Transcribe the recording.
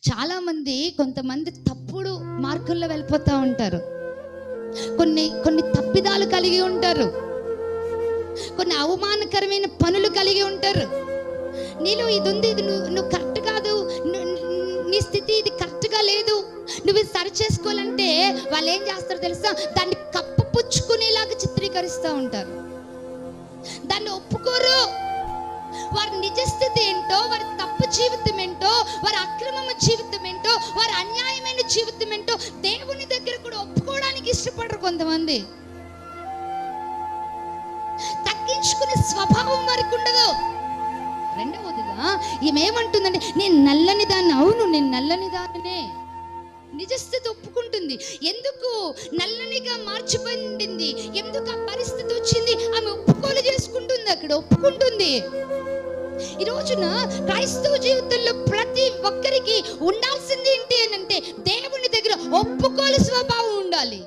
చాలామంది కొంతమంది తప్పుడు మార్గంలో వెళ్ళిపోతూ ఉంటారు. కొన్ని తప్పిదాలు కలిగి ఉంటారు, కొన్ని అవమానకరమైన పనులు కలిగి ఉంటారు. నీలో ఇది ఉంది, ఇది నువ్వు కరెక్ట్ కాదు, నీ స్థితి ఇది కరెక్ట్గా లేదు, నువ్వు ఇది సరి చేసుకోవాలంటే వాళ్ళు ఏం చేస్తారో తెలుసా? దాన్ని కప్పుపుచ్చుకునేలాగా చిత్రీకరిస్తూ ఉంటారు. దాన్ని ఒప్పుకోరు. వారి నిజస్థితి ఏంటో, వారి తప్పు జీవితం ఏంటో, వారి అక్రమమ జీవితం ఏంటో, వారి అన్యాయమైన జీవితం ఏంటో దేవుని దగ్గర కూడా ఒప్పుకోవడానికి ఇష్టపడరు కొంతమంది. తగ్గించుకునే స్వభావం వారికి ఉండదు. రెండవదిగా ఏమంటుందంటే, నేను నల్లని దాన్ని. అవును, నేను నల్లని దానినే. నిజస్థితి ఒప్పుకుంటుంది. ఎందుకు నల్లనిగా మార్చిపోయింది, ఎందుకు ఆ పరిస్థితి వచ్చింది, ఆమె ఒప్పుకోలు చేసుకుంటుంది, అక్కడ ఒప్పుకుంటుంది. ఈ రోజున క్రైస్తవ జీవితంలో ప్రతి ఒక్కరికి ఉండాల్సింది ఏంటి అని అంటే, దేవుని దగ్గర ఒప్పుకోలు స్వభావం ఉండాలి.